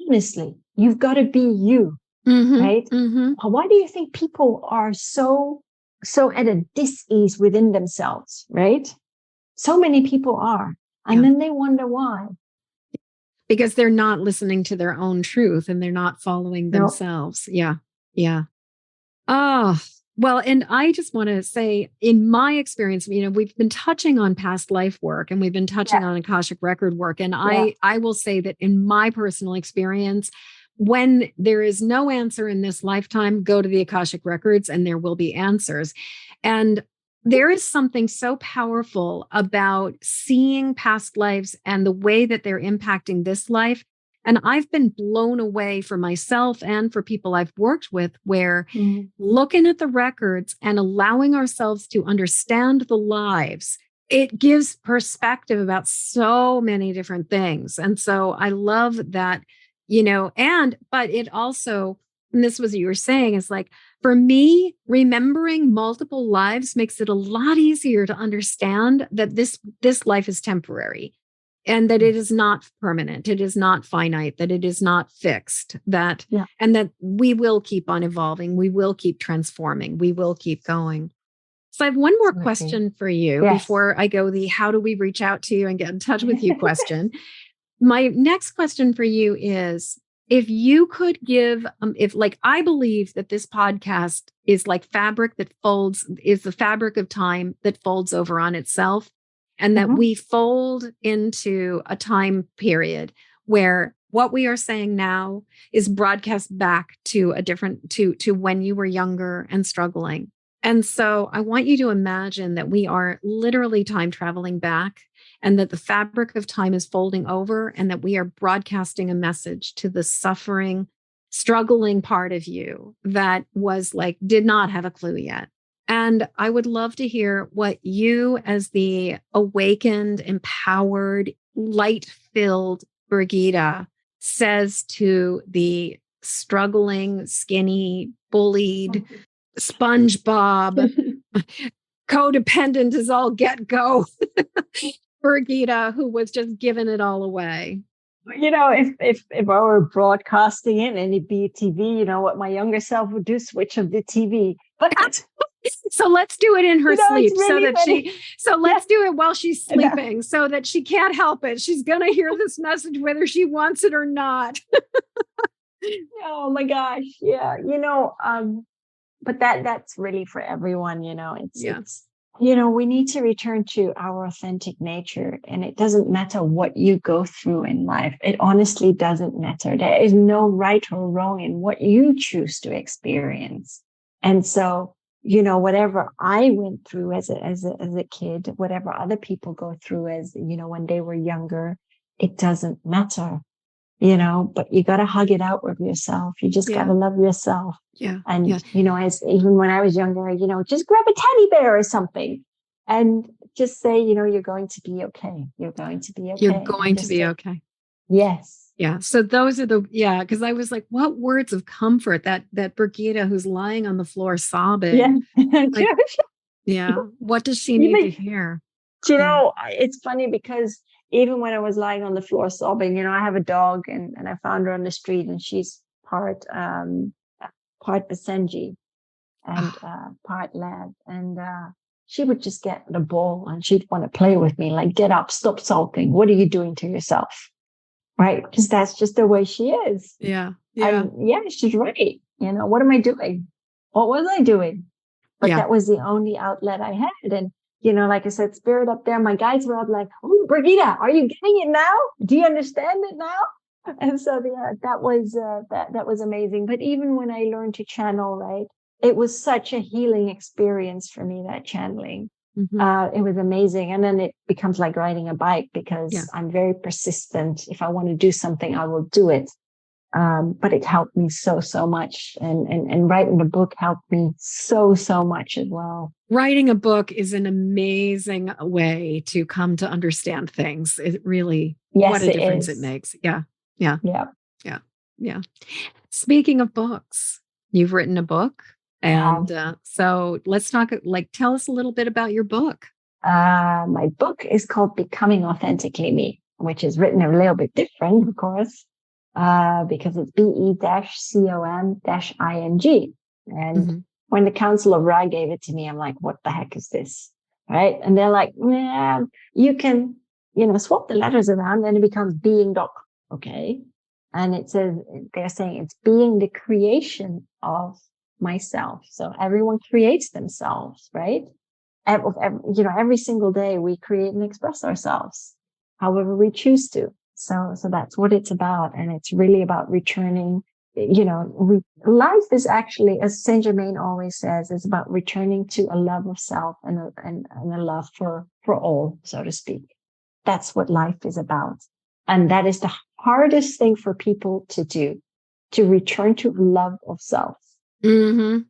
Honestly, you've got to be you, right? Mm-hmm. Why do you think people are so at a dis-ease within themselves, right? So many people are. And then they wonder why. Because they're not listening to their own truth and they're not following themselves. Yeah. Yeah. Oh, well, and I just want to say, in my experience, we've been touching on past life work and we've been touching on Akashic record work. And I will say that in my personal experience, when there is no answer in this lifetime, go to the Akashic records and there will be answers. And there is something so powerful about seeing past lives and the way that they're impacting this life. And I've been blown away for myself and for people I've worked with, where looking at the records and allowing ourselves to understand the lives, it gives perspective about so many different things. And so I love that, but it also, and this was what you were saying, is like, for me, remembering multiple lives makes it a lot easier to understand that this life is temporary and that it is not permanent. It is not finite, that it is not fixed, and that we will keep on evolving. We will keep transforming. We will keep going. So I have one more question for you before I go the how do we reach out to you and get in touch with you question. My next question for you is, if you could give, I believe that this podcast is like fabric that folds, is the fabric of time that folds over on itself, and that we fold into a time period where what we are saying now is broadcast back to a different, to when you were younger and struggling. And so I want you to imagine that we are literally time traveling back, and that the fabric of time is folding over, and that we are broadcasting a message to the suffering, struggling part of you that was like, did not have a clue yet. And I would love to hear what you, as the awakened, empowered, light-filled Birgitta, says to the struggling, skinny, bullied, SpongeBob, codependent as all get go, Birgitta, who was just giving it all away. If I were broadcasting it and it'd be TV, what my younger self would do, switch on the TV. But so let's do it in her sleep really let's do it while she's sleeping so that she can't help it. She's going to hear this message whether she wants it or not. Oh my gosh. Yeah. But that's really for everyone, it's we need to return to our authentic nature, and it doesn't matter what you go through in life. It honestly doesn't matter. There is no right or wrong in what you choose to experience. And so, whatever I went through as a kid, whatever other people go through as, when they were younger, it doesn't matter, but you got to hug it out with yourself. You just got to love yourself. Yeah. And, as even when I was younger, just grab a teddy bear or something and just say, you're going to be okay. You're going to be okay. You're going to be okay. Yes. Yeah. So those are because I was like, what words of comfort that Brigitta who's lying on the floor sobbing. Yeah. What does she need to hear? It's funny because even when I was lying on the floor sobbing, I have a dog and I found her on the street, and she's part Basenji and part lab. And she would just get the ball and she'd want to play with me, like, get up, stop sulking. What are you doing to yourself? Right? Because that's just the way she is. Yeah. Yeah. She's right. What am I doing? What was I doing? But that was the only outlet I had. And, like I said, spirit up there, my guides were up like, oh, Brigitta, are you getting it now? Do you understand it now? And so that was amazing. But even when I learned to channel, right, it was such a healing experience for me, that channeling. Mm-hmm. It was amazing. And then it becomes like riding a bike, because I'm very persistent. If I want to do something, I will do it. But it helped me so much. And writing the book helped me so much as well. Writing a book is an amazing way to come to understand things. It really, what a difference it makes. Yeah. Speaking of books, you've written a book. And so let's talk, tell us a little bit about your book. My book is called Becoming Authentically Me, which is written a little bit different, of course, because it's BE-COM-ING. And when the Council of Ra gave it to me, I'm like, what the heck is this? Right? And they're like, yeah, you can, swap the letters around and it becomes being doc. Okay. And they're saying it's being the creation of myself. So everyone creates themselves, right? Every single day we create and express ourselves however we choose to. So that's what it's about. And it's really about returning, life is actually, as Saint Germain always says, is about returning to a love of self and a love for all, so to speak. That's what life is about. And that is the hardest thing for people to do, to return to love of self. Actually,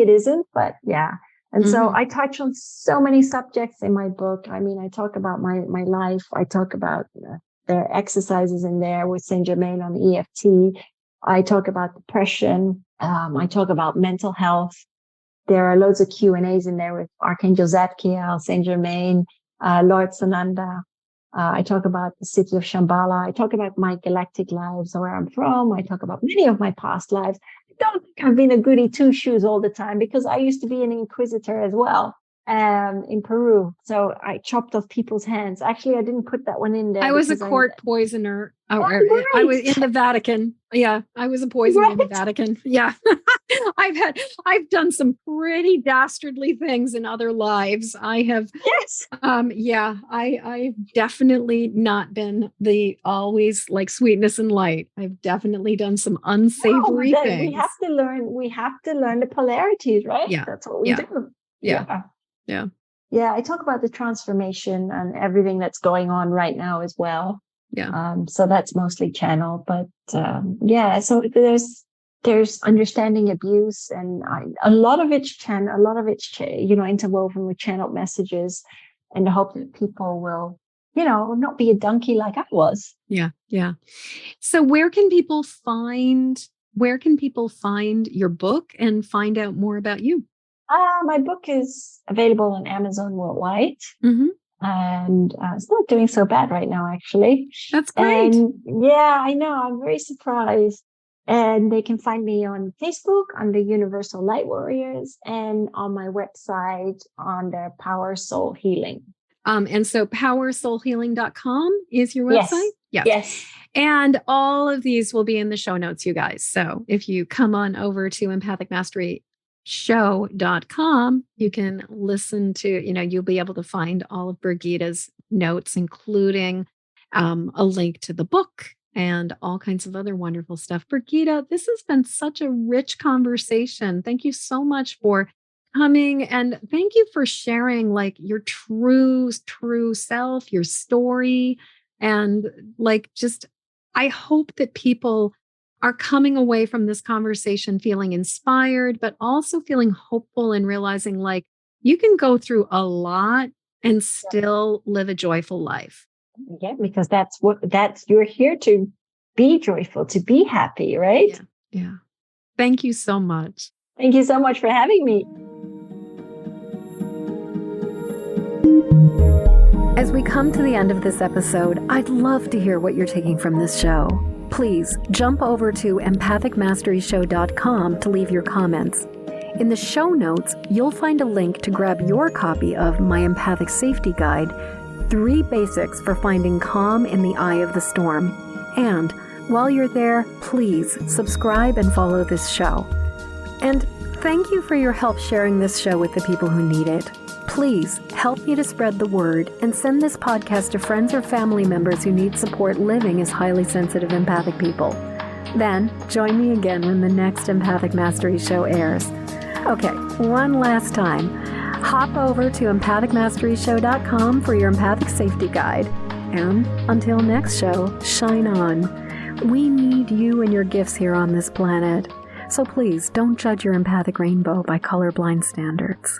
it isn't, but yeah. And so I touch on so many subjects in my book. I mean, I talk about my life. I talk about there are exercises in there with Saint Germain on EFT. I talk about depression. I talk about mental health. There are loads of Q&As in there with Archangel Zadkiel, Saint Germain, Lord Sananda. I talk about the city of Shambhala. I talk about my galactic lives, where I'm from. I talk about many of my past lives. I don't think I've been a goody two-shoes all the time, because I used to be an inquisitor as well in Peru. So I chopped off people's hands. Actually, I didn't put that one in there. I was a court poisoner. I was in the Vatican. Yeah, I was a poisoner in the Vatican. Yeah. I've done some pretty dastardly things in other lives. I have. Yes. I've definitely not been the always like sweetness and light. I've definitely done some unsavory things. We have to learn the polarities, right? Yeah. That's what we do. Yeah. I talk about the transformation and everything that's going on right now as well. Yeah. So that's mostly channel, but so there's understanding abuse, and a lot of it's interwoven with channeled messages, in the hope that people will not be a donkey like I was. Yeah. Yeah. So where can people find your book and find out more about you? My book is available on Amazon worldwide. Mm-hmm. And it's not doing so bad right now, actually. That's great. And yeah, I know. I'm very surprised. And they can find me on Facebook under Universal Light Warriors and on my website under Power Soul Healing. And so powersoulhealing.com is your website? Yes. And all of these will be in the show notes, you guys. So if you come on over to empathicmasteryshow.com, you can listen to, you'll be able to find all of Brigitta's notes, including a link to the book and all kinds of other wonderful stuff. Birgitta, this has been such a rich conversation. Thank you so much for coming, and thank you for sharing like your true self, your story, and I hope that people are coming away from this conversation feeling inspired, but also feeling hopeful and realizing like you can go through a lot and still live a joyful life. Yeah, because you're here to be joyful, to be happy, right? Yeah. Thank you so much. Thank you so much for having me. As we come to the end of this episode, I'd love to hear what you're taking from this show. Please jump over to empathicmasteryshow.com to leave your comments. In the show notes, you'll find a link to grab your copy of my Empathic Safety Guide, 3 Basics for Finding Calm in the Eye of the Storm. And while you're there, please subscribe and follow this show. And thank you for your help sharing this show with the people who need it. Please help me to spread the word and send this podcast to friends or family members who need support living as highly sensitive empathic people. Then join me again when the next Empathic Mastery Show airs. Okay, one last time. Hop over to empathicmasteryshow.com for your Empathic Safety Guide. And until next show, shine on. We need you and your gifts here on this planet. So please don't judge your empathic rainbow by colorblind standards.